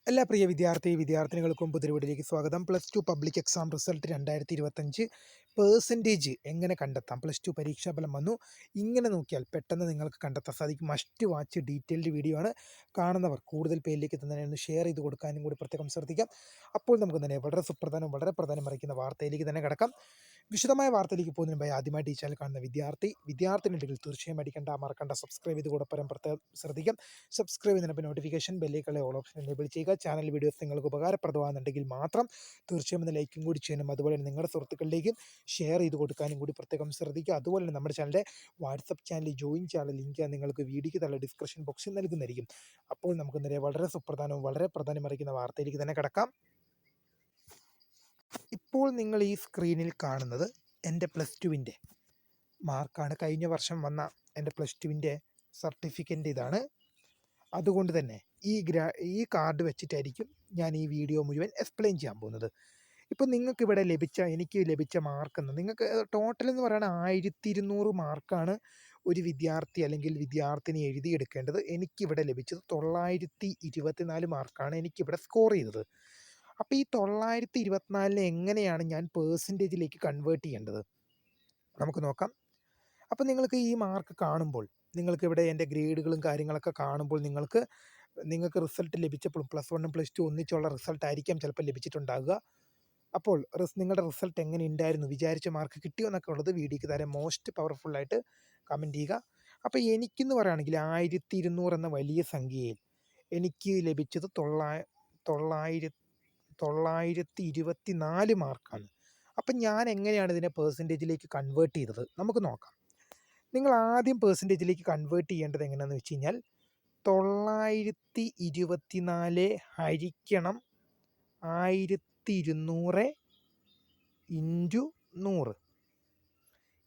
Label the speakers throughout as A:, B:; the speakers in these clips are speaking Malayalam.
A: എല്ലാ പ്രിയ വിദ്യാർത്ഥിനികൾക്കും പുതിയ സ്വാഗതം. +2 പബ്ലിക് എക്സാം റിസൾട്ട് 2025 പെർസെൻറ്റേജ് എങ്ങനെ കണ്ടെത്താം? +2 പരീക്ഷാഫലം വന്നു. ഇങ്ങനെ നോക്കിയാൽ പെട്ടെന്ന് നിങ്ങൾക്ക് കണ്ടെത്താൻ സാധിക്കും. മസ്റ്റ് വാച്ച് ഡീറ്റെയിൽഡ് വീഡിയോ ആണ്. കാണുന്നവർ കൂടുതൽ പേരിലേക്ക് തന്നെ ഒന്ന് ഷെയർ ചെയ്ത് കൊടുക്കാനും കൂടി പ്രത്യേകം ശ്രദ്ധിക്കാം. അപ്പോൾ നമുക്ക് തന്നെ വളരെ സുപ്രധാനവും വളരെ പ്രാധാന്യം അറിയിക്കുന്ന വാർത്തയിലേക്ക് തന്നെ കിടക്കാം. വിശദമായ വാർത്തയിലേക്ക് പോകുന്നതിന് മുമ്പ് ആദ്യമായിട്ട് ഈ ചാനൽ കാണുന്ന വിദ്യാർത്ഥിനികൾ തീർച്ചയായും മറക്കണ്ട സബ്സ്ക്രൈബ് ചെയ്ത് കൂടെ പ്രത്യേകം ശ്രദ്ധിക്കാം. സബ്സ്ക്രൈബ് ചെയ്യുന്നതിന് നോട്ടിഫിക്കേഷൻ ബെല്ലിലേക്കുള്ള ഓൾ ഓപ്ഷൻ എനേബിൾ ചെയ്യുക. ചാനൽ വീഡിയോസ് നിങ്ങൾക്ക് ഉപകാരപ്രദമാകുന്നുണ്ടെങ്കിൽ മാത്രം തീർച്ചയായും ഒന്ന് ലൈക്കും കൂടി ചെയ്യണം. അതുപോലെ തന്നെ നിങ്ങളുടെ സുഹൃത്തുക്കളിലേക്കും ഷെയർ ചെയ്ത് കൊടുക്കാനും കൂടി പ്രത്യേകം ശ്രദ്ധിക്കുക. അതുപോലെ തന്നെ നമ്മുടെ ചാനലിൻ്റെ വാട്സപ്പ് ചാനൽ ജോയിൻ ചെയ്യാനുള്ള ലിങ്ക് നിങ്ങൾക്ക് വീഡിയോയ്ക്ക് തള്ള ഡിസ്ക്രിപ്ഷൻ ബോക്സിൽ നൽകുന്നതായിരിക്കും. അപ്പോൾ നമുക്ക് നേരെ വളരെ സുപ്രധാനവും വളരെ പ്രാധാന്യം അറിയിക്കുന്ന വാർത്തയിലേക്ക് തന്നെ കിടക്കാം. ഇപ്പോൾ നിങ്ങൾ ഈ സ്ക്രീനിൽ കാണുന്നത് എൻ്റെ +2വിൻ്റെ മാർക്കാണ്. കഴിഞ്ഞ വർഷം വന്ന എൻ്റെ +2വിൻ്റെ സർട്ടിഫിക്കറ്റ് ഇതാണ്. അതുകൊണ്ട് തന്നെ ഈ കാർഡ് വെച്ചിട്ടായിരിക്കും ഞാൻ ഈ വീഡിയോ മുഴുവൻ എക്സ്പ്ലെയിൻ ചെയ്യാൻ പോകുന്നത്. ഇപ്പം നിങ്ങൾക്കിവിടെ എനിക്ക് ലഭിച്ച മാർക്കെന്ന് നിങ്ങൾക്ക് ടോട്ടൽ എന്ന് പറയുന്നത് 1200 മാർക്കാണ് ഒരു വിദ്യാർത്ഥി അല്ലെങ്കിൽ വിദ്യാർത്ഥിനി എഴുതിയെടുക്കേണ്ടത്. എനിക്കിവിടെ ലഭിച്ചത് 924 മാർക്കാണ് എനിക്കിവിടെ സ്കോർ ചെയ്തത്. അപ്പോൾ ഈ 924 എങ്ങനെയാണ് ഞാൻ പെർസെൻറ്റേജിലേക്ക് കൺവേർട്ട് ചെയ്യേണ്ടത് നമുക്ക് നോക്കാം. അപ്പോൾ നിങ്ങൾക്ക് ഈ മാർക്ക് കാണുമ്പോൾ നിങ്ങൾക്കിവിടെ എൻ്റെ ഗ്രേഡുകളും കാര്യങ്ങളൊക്കെ കാണുമ്പോൾ നിങ്ങൾക്ക് റിസൾട്ട് ലഭിച്ചപ്പോൾ +1ഉം +2 ഒന്നിച്ചുള്ള റിസൾട്ട് ആയിരിക്കാം ചിലപ്പോൾ ലഭിച്ചിട്ടുണ്ടാകുക. അപ്പോൾ നിങ്ങളുടെ റിസൾട്ട് എങ്ങനെ ഉണ്ടായിരുന്നു, വിചാരിച്ച മാർക്ക് കിട്ടിയോ എന്നൊക്കെ ഉള്ളത് വീഡിയോയ്ക്ക് താരം മോസ്റ്റ് പവർഫുള്ളായിട്ട് കമൻറ്റ് ചെയ്യുക. അപ്പോൾ എനിക്കെന്ന് പറയുകയാണെങ്കിൽ 1200 എന്ന വലിയ സംഖ്യയിൽ എനിക്ക് ലഭിച്ചത് 924 മാർക്കാണ്. അപ്പം ഞാൻ എങ്ങനെയാണ് ഇതിനെ പെർസെൻറ്റേജിലേക്ക് കൺവേർട്ട് ചെയ്തത് നമുക്ക് നോക്കാം. നിങ്ങൾ ആദ്യം പെർസെൻറ്റേജിലേക്ക് കൺവേർട്ട് ചെയ്യേണ്ടത് എങ്ങനെയാണെന്ന് വെച്ച് കഴിഞ്ഞാൽ 924 ഹരിക്കണം 1200 ഇൻറ്റു 100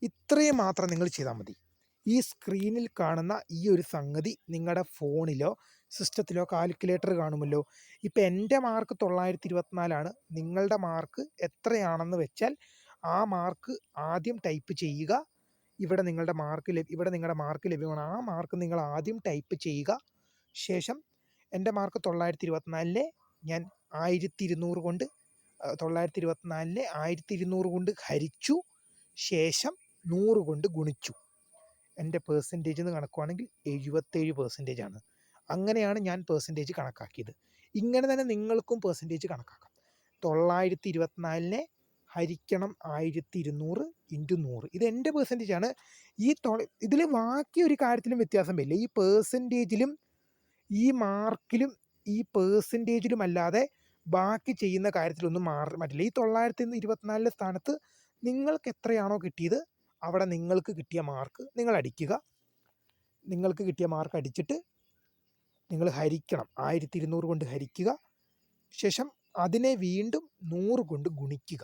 A: ഇത്രയും മാത്രം നിങ്ങൾ ചെയ്താൽ മതി. ഈ സ്ക്രീനിൽ കാണുന്ന ഈ ഒരു സംഗതി നിങ്ങളുടെ ഫോണിലോ സിസ്റ്റത്തിലോ കാൽക്കുലേറ്റർ കാണുമല്ലോ. ഇപ്പം എൻ്റെ മാർക്ക് 924 നിങ്ങളുടെ മാർക്ക് എത്രയാണെന്ന് വെച്ചാൽ ആ മാർക്ക് ആദ്യം ടൈപ്പ് ചെയ്യുക. ഇവിടെ നിങ്ങളുടെ മാർക്ക് ലഭ്യമാണ്. ആ മാർക്ക് നിങ്ങൾ ആദ്യം ടൈപ്പ് ചെയ്യുക. ശേഷം എൻ്റെ മാർക്ക് 924 ഞാൻ 1200 കൊണ്ട് 1200 കൊണ്ട് ഹരിച്ചു. ശേഷം 100 കൊണ്ട് ഗുണിച്ചു. എൻ്റെ പെർസെൻറ്റേജ് എന്ന് കണക്കുവാണെങ്കിൽ 77% ആണ്. അങ്ങനെയാണ് ഞാൻ പെർസെൻറ്റേജ് കണക്കാക്കിയത്. ഇങ്ങനെ തന്നെ നിങ്ങൾക്കും പെർസെൻറ്റേജ് കണക്കാക്കാം. 924 ഹരിക്കണം 1200 ഇൻറ്റു 100 ഇത് എൻ്റെ പെർസെൻറ്റേജ് ആണ്. ഇതിൽ ബാക്കി ഒരു കാര്യത്തിലും വ്യത്യാസം വരില്ല. ഈ പെർസെൻറ്റേജിലും ഈ മാർക്കിലും ഈ പെർസെൻറ്റേജിലും അല്ലാതെ ബാക്കി ചെയ്യുന്ന കാര്യത്തിലൊന്നും മാറ്റില്ല. ഈ 924 സ്ഥാനത്ത് നിങ്ങൾക്ക് എത്രയാണോ കിട്ടിയത് അവിടെ നിങ്ങൾക്ക് കിട്ടിയ മാർക്ക് നിങ്ങൾ അടിക്കുക. നിങ്ങൾക്ക് കിട്ടിയ മാർക്ക് അടിച്ചിട്ട് നിങ്ങൾ ഹരിക്കണം 1200 കൊണ്ട് ഹരിക്കുക. ശേഷം അതിനെ വീണ്ടും 100 കൊണ്ട് ഗുണിക്കുക.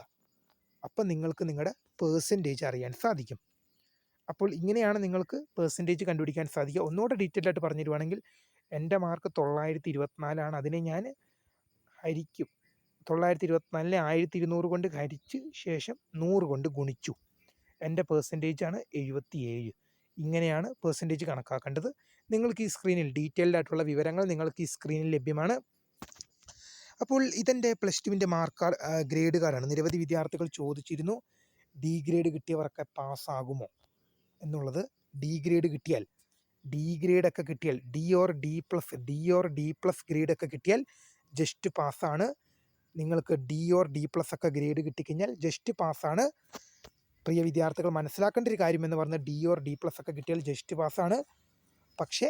A: അപ്പം നിങ്ങൾക്ക് നിങ്ങളുടെ പെർസെൻറ്റേജ് അറിയാൻ സാധിക്കും. അപ്പോൾ ഇങ്ങനെയാണ് നിങ്ങൾക്ക് പെർസെൻറ്റേജ് കണ്ടുപിടിക്കാൻ സാധിക്കുക. ഒന്നുകൂടെ ഡീറ്റെയിൽ ആയിട്ട് പറഞ്ഞു തരുവാണെങ്കിൽ എൻ്റെ മാർക്ക് 924 അതിനെ ഞാൻ ഹരിക്കും. 924 1200 കൊണ്ട് ഹരിച്ച് ശേഷം 100 കൊണ്ട് ഗുണിച്ചു. എൻ്റെ പെർസെൻറ്റേജാണ് 77. ഇങ്ങനെയാണ് പെർസെൻറ്റേജ് കണക്കാക്കേണ്ടത്. നിങ്ങൾക്ക് ഈ സ്ക്രീനിൽ ഡീറ്റെയിൽഡ് ആയിട്ടുള്ള വിവരങ്ങൾ നിങ്ങൾക്ക് ഈ സ്ക്രീനിൽ ലഭ്യമാണ്. അപ്പോൾ ഇതെൻ്റെ +2വിൻ്റെ ഗ്രേഡ് കാർഡാണ്. നിരവധി വിദ്യാർത്ഥികൾ ചോദിച്ചിരുന്നു ഡി ഗ്രേഡ് കിട്ടിയവരൊക്കെ പാസ്സാകുമോ എന്നുള്ളത്. ഡി ഗ്രേഡൊക്കെ കിട്ടിയാൽ ഡി പ്ലസ് ഗ്രേഡൊക്കെ കിട്ടിയാൽ ജസ്റ്റ് പാസ്സാണ്. നിങ്ങൾക്ക് ഡി പ്ലസ് ഒക്കെ ഗ്രേഡ് കിട്ടിക്കഴിഞ്ഞാൽ ജസ്റ്റ് പാസ്സാണ്. പ്രിയ വിദ്യാർത്ഥികൾ മനസ്സിലാക്കേണ്ട ഒരു കാര്യം എന്ന് പറഞ്ഞാൽ ഡി പ്ലസ് ഒക്കെ കിട്ടിയാൽ ജസ്റ്റ് പാസ്സാണ്. പക്ഷേ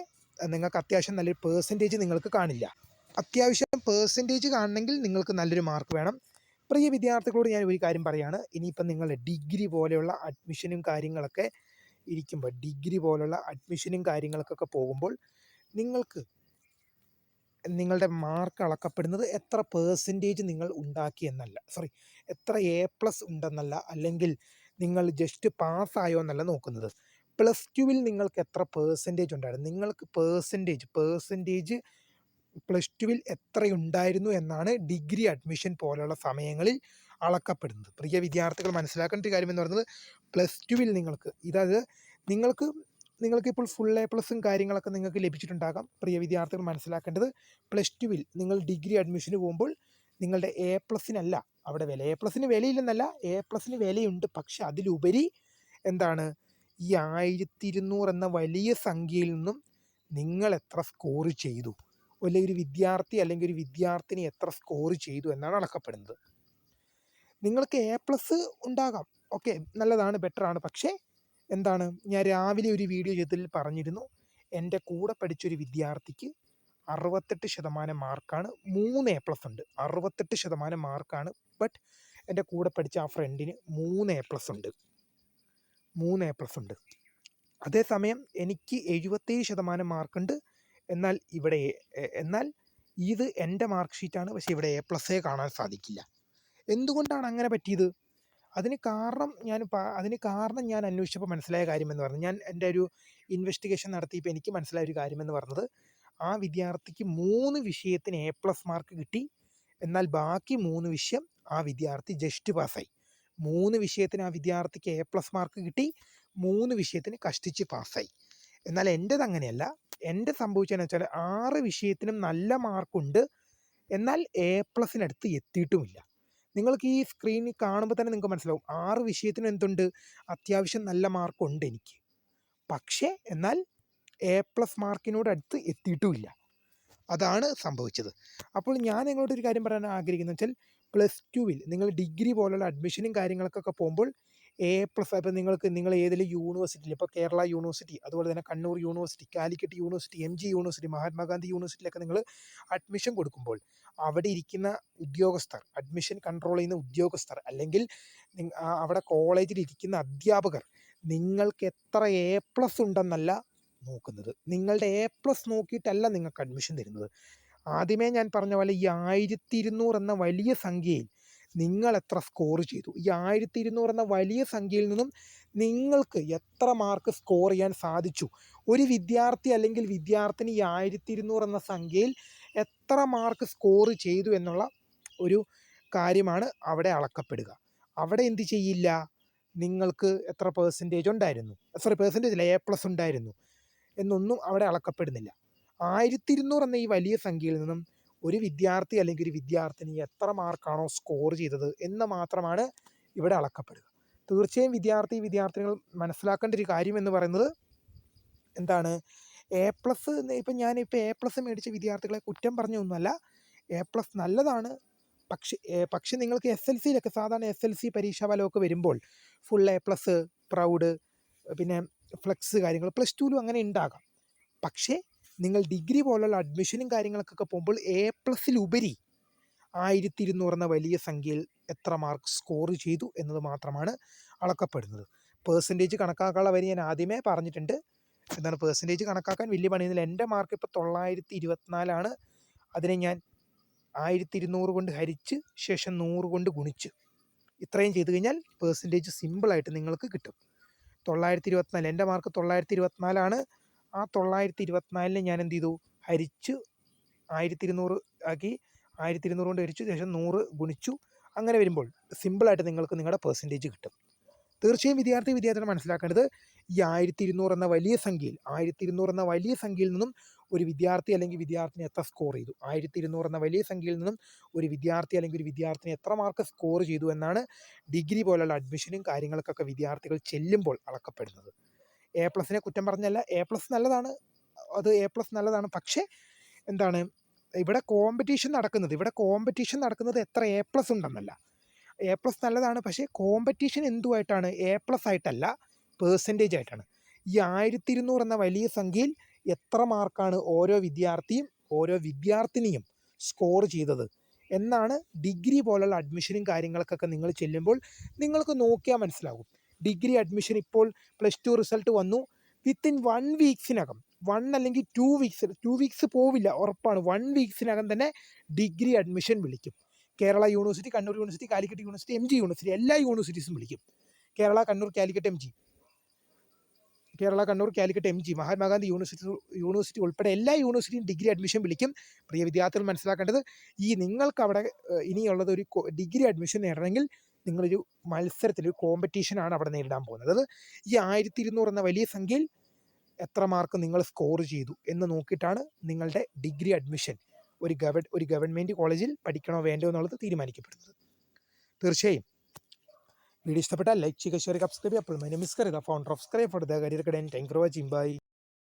A: നിങ്ങൾക്ക് അത്യാവശ്യം നല്ലൊരു പെർസെൻറ്റേജ് നിങ്ങൾക്ക് കാണില്ല. അത്യാവശ്യം പെർസെൻറ്റേജ് കാണണമെങ്കിൽ നിങ്ങൾക്ക് നല്ലൊരു മാർക്ക് വേണം. പ്രിയ വിദ്യാർത്ഥികളോട് ഞാൻ ഒരു കാര്യം പറയുകയാണ്. ഇനിയിപ്പം നിങ്ങൾ ഡിഗ്രി പോലെയുള്ള അഡ്മിഷനും കാര്യങ്ങളൊക്കെ പോകുമ്പോൾ നിങ്ങൾക്ക് നിങ്ങളുടെ മാർക്ക് അളക്കപ്പെടുന്നത് എത്ര പെർസെൻറ്റേജ് നിങ്ങൾ ഉണ്ടാക്കി എന്നല്ല, എത്ര A+ ഉണ്ടെന്നല്ല, അല്ലെങ്കിൽ നിങ്ങൾ ജസ്റ്റ് പാസ്സായോ എന്നല്ല നോക്കുന്നത്. +2വിൽ നിങ്ങൾക്ക് എത്ര പെർസെൻറ്റേജ് ഉണ്ടായിരുന്നു, നിങ്ങൾക്ക് പെർസെൻറ്റേജ് +2വിൽ എത്രയുണ്ടായിരുന്നു എന്നാണ് ഡിഗ്രി അഡ്മിഷൻ പോലെയുള്ള സമയങ്ങളിൽ അളക്കപ്പെടുന്നത്. പ്രിയ വിദ്യാർത്ഥികൾ മനസ്സിലാക്കേണ്ട ഒരു കാര്യം എന്ന് പറയുന്നത് +2വിൽ നിങ്ങൾക്ക് നിങ്ങൾക്കിപ്പോൾ ഫുൾ എ പ്ലസും കാര്യങ്ങളൊക്കെ നിങ്ങൾക്ക് ലഭിച്ചിട്ടുണ്ടാകാം. പ്രിയ വിദ്യാർത്ഥികൾ മനസ്സിലാക്കേണ്ടത് +2-വിൽ നിങ്ങൾ ഡിഗ്രി അഡ്മിഷന് പോകുമ്പോൾ നിങ്ങളുടെ എ പ്ലസിനല്ല അവിടെ വില. എ പ്ലസിന് വിലയില്ലെന്നല്ല, എ പ്ലസിന് വിലയുണ്ട്. പക്ഷെ അതിലുപരി എന്താണ്, ഈ 1200 എന്ന വലിയ സംഖ്യയിൽ നിന്നും നിങ്ങൾ എത്ര സ്കോർ ചെയ്തു, അല്ലെങ്കിൽ ഒരു വിദ്യാർത്ഥി അല്ലെങ്കിൽ ഒരു വിദ്യാർത്ഥിനി എത്ര സ്കോർ ചെയ്തു എന്നാണ് അളക്കപ്പെടുന്നത്. നിങ്ങൾക്ക് എ പ്ലസ് ഉണ്ടാകാം, ഓക്കെ, നല്ലതാണ്, ബെറ്ററാണ്. പക്ഷേ എന്താണ്, ഞാൻ രാവിലെ ഒരു വീഡിയോ ചെയ്തതിൽ പറഞ്ഞിരുന്നു, എൻ്റെ കൂടെ പഠിച്ചൊരു വിദ്യാർത്ഥിക്ക് 68% മാർക്കാണ്, 3 എ പ്ലസ് ഉണ്ട്. 68% മാർക്കാണ്. ബട്ട് എൻ്റെ കൂടെ പഠിച്ച ആ ഫ്രണ്ടിന് 3 എ പ്ലസ് ഉണ്ട്. 3 എ പ്ലസ് ഉണ്ട്. അതേസമയം എനിക്ക് 77% മാർക്കുണ്ട്. എന്നാൽ ഇത് എൻ്റെ മാർക്ക് ഷീറ്റാണ്, പക്ഷേ ഇവിടെ എ പ്ലസ്സേ കാണാൻ സാധിക്കില്ല. എന്തുകൊണ്ടാണ് അങ്ങനെ പറ്റിയത്? അതിന് കാരണം ഞാൻ അന്വേഷിച്ചപ്പോൾ മനസ്സിലായ കാര്യമെന്ന് പറഞ്ഞാൽ, ഞാൻ എൻ്റെ ഒരു ഇൻവെസ്റ്റിഗേഷൻ നടത്തിയപ്പോൾ എനിക്ക് മനസ്സിലായ ഒരു കാര്യമെന്ന് പറഞ്ഞത്, ആ വിദ്യാർത്ഥിക്ക് 3 വിഷയത്തിന് എ പ്ലസ് മാർക്ക് കിട്ടി. എന്നാൽ ബാക്കി 3 വിഷയം ആ വിദ്യാർത്ഥി ജസ്റ്റ് പാസ്സായി. 3 വിഷയത്തിന് ആ വിദ്യാർത്ഥിക്ക് എ പ്ലസ് മാർക്ക് കിട്ടി, 3 വിഷയത്തിന് കഷ്ടിച്ച് പാസ്സായി. എന്നാൽ എൻ്റെത് അങ്ങനെയല്ല. എൻ്റെ സംഭവിച്ചതെന്ന് വെച്ചാൽ 6 വിഷയത്തിനും നല്ല മാർക്കുണ്ട്, എന്നാൽ എ പ്ലസിനടുത്ത് എത്തിയിട്ടുമില്ല. നിങ്ങൾക്ക് ഈ സ്ക്രീനിൽ കാണുമ്പോൾ തന്നെ നിങ്ങൾക്ക് മനസ്സിലാവും, 6 വിഷയത്തിനും എന്തുണ്ട്, അത്യാവശ്യം നല്ല മാർക്കുണ്ട് എനിക്ക്. പക്ഷേ എന്നാൽ എ പ്ലസ് മാർക്കിനോട് അടുത്ത് എത്തിയിട്ടുമില്ല. അതാണ് സംഭവിച്ചത്. അപ്പോൾ ഞാൻ നിങ്ങളോടൊരു കാര്യം പറയാൻ ആഗ്രഹിക്കുന്നത് വെച്ചാൽ, +2-വിൽ നിങ്ങൾ ഡിഗ്രി പോലുള്ള അഡ്മിഷനും കാര്യങ്ങൾക്കൊക്കെ പോകുമ്പോൾ എ പ്ലസ്, ഇപ്പോൾ നിങ്ങൾ ഏതെങ്കിലും യൂണിവേഴ്സിറ്റിയിൽ, ഇപ്പോൾ കേരള യൂണിവേഴ്സിറ്റി, അതുപോലെ തന്നെ Kannur university, Calicut university, MG university, Mahatma Gandhi യൂണിവേഴ്സിറ്റിയിലൊക്കെ നിങ്ങൾ അഡ്മിഷൻ കൊടുക്കുമ്പോൾ അവിടെ ഇരിക്കുന്ന ഉദ്യോഗസ്ഥർ, അഡ്മിഷൻ കൺട്രോൾ ചെയ്യുന്ന ഉദ്യോഗസ്ഥർ, അല്ലെങ്കിൽ അവിടെ കോളേജിൽ ഇരിക്കുന്ന അധ്യാപകർ നിങ്ങൾക്ക് എത്ര എ പ്ലസ് ഉണ്ടെന്നല്ല നോക്കുന്നത്. നിങ്ങളുടെ എ പ്ലസ് നോക്കിയിട്ടല്ല നിങ്ങൾക്ക് അഡ്മിഷൻ തരുന്നത്. ആദ്യമേ ഞാൻ പറഞ്ഞ പോലെ ഈ 1200 എന്ന വലിയ സംഖ്യയിൽ നിങ്ങൾ എത്ര സ്കോർ ചെയ്തു, ഈ 1200 എന്ന വലിയ സംഖ്യയിൽ നിന്നും നിങ്ങൾക്ക് എത്ര മാർക്ക് സ്കോർ ചെയ്യാൻ സാധിച്ചു, ഒരു വിദ്യാർത്ഥി അല്ലെങ്കിൽ വിദ്യാർത്ഥിനി ഈ 1200 എന്ന സംഖ്യയിൽ എത്ര മാർക്ക് സ്കോർ ചെയ്തു എന്നുള്ള ഒരു കാര്യമാണ് അവിടെ അളക്കപ്പെടുക. അവിടെ എന്ത് ചെയ്യില്ല, നിങ്ങൾക്ക് എത്ര പെർസെൻറ്റേജ് ഉണ്ടായിരുന്നു, പെർസെൻറ്റേജ് അല്ല, എ പ്ലസ് ഉണ്ടായിരുന്നു എന്നൊന്നും അവിടെ അളക്കപ്പെടുന്നില്ല. 1200 എന്ന ഈ വലിയ സംഖ്യയിൽ നിന്നും ഒരു വിദ്യാർത്ഥി അല്ലെങ്കിൽ ഒരു വിദ്യാർത്ഥിനി എത്ര മാർക്കാണോ സ്കോർ ചെയ്തത് എന്ന് മാത്രമാണ് ഇവിടെ അളക്കപ്പെടുക. തീർച്ചയായും വിദ്യാർത്ഥിനികൾ മനസ്സിലാക്കേണ്ട ഒരു കാര്യം എന്ന് പറയുന്നത് എന്താണ്, എ പ്ലസ്, ഞാനിപ്പോൾ എ പ്ലസ് മേടിച്ച വിദ്യാർത്ഥികളെ കുറ്റം പറഞ്ഞൊന്നുമല്ല. എ പ്ലസ് നല്ലതാണ്. പക്ഷേ നിങ്ങൾക്ക് SLCയിലൊക്കെ സാധാരണ SLC പരീക്ഷാഫലമൊക്കെ വരുമ്പോൾ ഫുൾ എ പ്ലസ്, പ്രൗഡ്, പിന്നെ ഫ്ലെക്സ് കാര്യങ്ങൾ +2-ലും അങ്ങനെ ഉണ്ടാകാം. പക്ഷേ നിങ്ങൾ ഡിഗ്രി പോലുള്ള അഡ്മിഷനും കാര്യങ്ങൾക്കൊക്കെ പോകുമ്പോൾ എ പ്ലസിലുപരി 1200 എന്ന വലിയ സംഖ്യയിൽ എത്ര മാർക്ക് സ്കോർ ചെയ്തു എന്നത് മാത്രമാണ് അളക്കപ്പെടുന്നത്. പെർസെൻറ്റേജ് കണക്കാക്കാനുള്ള വരി ഞാൻ ആദ്യമേ പറഞ്ഞിട്ടുണ്ട്. എന്താണ്, പെർസെൻറ്റേജ് കണക്കാക്കാൻ വലിയ പണിയൊന്നുമില്ല. എൻ്റെ മാർക്ക് ഇപ്പോൾ 924 അതിനെ ഞാൻ 1200 കൊണ്ട് ഹരിച്ച് ശേഷം 100 കൊണ്ട് ഗുണിച്ച് ഇത്രയും ചെയ്ത് കഴിഞ്ഞാൽ പെർസെൻറ്റേജ് സിമ്പിളായിട്ട് നിങ്ങൾക്ക് കിട്ടും. 924, എൻ്റെ മാർക്ക് 924. ആ 924 ഞാൻ എന്ത് ചെയ്തു, ഹരിച്ച് 1200 ആക്കി, 1200 കൊണ്ട് ഹരിച്ചു ശേഷം 100 ഗുണിച്ചു. അങ്ങനെ വരുമ്പോൾ സിമ്പിളായിട്ട് നിങ്ങൾക്ക് നിങ്ങളുടെ പെർസെൻറ്റേജ് കിട്ടും. തീർച്ചയായും വിദ്യാർത്ഥികൾ മനസ്സിലാക്കേണ്ടത്, ഈ 1200 എന്ന വലിയ സംഖ്യയിൽ നിന്നും ഒരു വിദ്യാർത്ഥി അല്ലെങ്കിൽ വിദ്യാർത്ഥിനി എത്ര സ്കോർ ചെയ്തു, 1200 എന്ന വലിയ സംഖ്യയിൽ നിന്നും ഒരു വിദ്യാർത്ഥി അല്ലെങ്കിൽ ഒരു വിദ്യാർത്ഥിനി എത്ര മാർക്ക് സ്കോർ ചെയ്തു എന്നാണ് ഡിഗ്രി പോലുള്ള അഡ്മിഷനും കാര്യങ്ങൾക്കൊക്കെ വിദ്യാർത്ഥികൾ ചെല്ലുമ്പോൾ അളക്കപ്പെടുന്നത്. എ പ്ലസിനെ കുറ്റം പറഞ്ഞല്ല, എ പ്ലസ് നല്ലതാണ്. പക്ഷേ എന്താണ്, ഇവിടെ കോമ്പറ്റീഷൻ നടക്കുന്നത് എത്ര എ പ്ലസ് ഉണ്ടെന്നല്ല. എ പ്ലസ് നല്ലതാണ്, പക്ഷേ കോമ്പറ്റീഷൻ എന്തുമായിട്ടാണ്, എ പ്ലസ് ആയിട്ടല്ല, പെർസെൻറ്റേജ് ആയിട്ടാണ്. ഈ 1200 എന്ന വലിയ സംഖ്യയിൽ എത്ര മാർക്കാണ് ഓരോ വിദ്യാർത്ഥിയും ഓരോ വിദ്യാർത്ഥിനിയും സ്കോർ ചെയ്തത് എന്നാണ് ഡിഗ്രി പോലുള്ള അഡ്മിഷനും കാര്യങ്ങൾക്കൊക്കെ നിങ്ങൾ ചെല്ലുമ്പോൾ നിങ്ങൾക്ക് നോക്കിയാൽ മനസ്സിലാകും. ഡിഗ്രി അഡ്മിഷൻ ഇപ്പോൾ +2 റിസൾട്ട് വന്നു, വിത്തിൻ 1 വീക്സിനകം, 1 അല്ലെങ്കിൽ 2 വീക്സ് പോവില്ല, ഉറപ്പാണ്, 1 വീക്സിനകം തന്നെ ഡിഗ്രി അഡ്മിഷൻ വിളിക്കും. Kerala university, Kannur university, Calicut university, MG university, എല്ലാ യൂണിവേഴ്സിറ്റീസും വിളിക്കും. കേരള, കണ്ണൂർ, കാലിക്കറ്റ്, MG, മഹാത്മാഗാന്ധി യൂണിവേഴ്സിറ്റി ഉൾപ്പെടെ എല്ലാ യൂണിവേഴ്സിറ്റിയും ഡിഗ്രി അഡ്മിഷൻ വിളിക്കും. പ്രിയ വിദ്യാർത്ഥികൾ മനസ്സിലാക്കേണ്ടത്, ഈ നിങ്ങൾക്ക് അവിടെ ഇനിയുള്ളത് ഒരു ഡിഗ്രി അഡ്മിഷൻ നേടണമെങ്കിൽ നിങ്ങളൊരു മത്സരത്തിൽ, ഒരു കോമ്പറ്റീഷനാണ് അവിടെ നേരിടാൻ പോകുന്നത്. അത് ഈ 1200 എന്ന വലിയ സംഖ്യയിൽ എത്ര മാർക്ക് നിങ്ങൾ സ്കോർ ചെയ്തു എന്ന് നോക്കിയിട്ടാണ് നിങ്ങളുടെ ഡിഗ്രി അഡ്മിഷൻ ഒരു ഗവൺമെൻറ് കോളേജിൽ പഠിക്കണോ വേണ്ടോ എന്നുള്ളത് തീരുമാനിക്കപ്പെടുന്നത്. തീർച്ചയായും വീഡിയോ ഇഷ്ടപ്പെട്ടാൽ ലൈക്ക് ചെയ്യുക, ഷെയർ ചെയ്യുക, സബ്സ്ക്രൈബ് ചെയ്യുക. അപ്പോൾ my name is Karim, the founder of scribe for the career academy. Thank you for watching. By.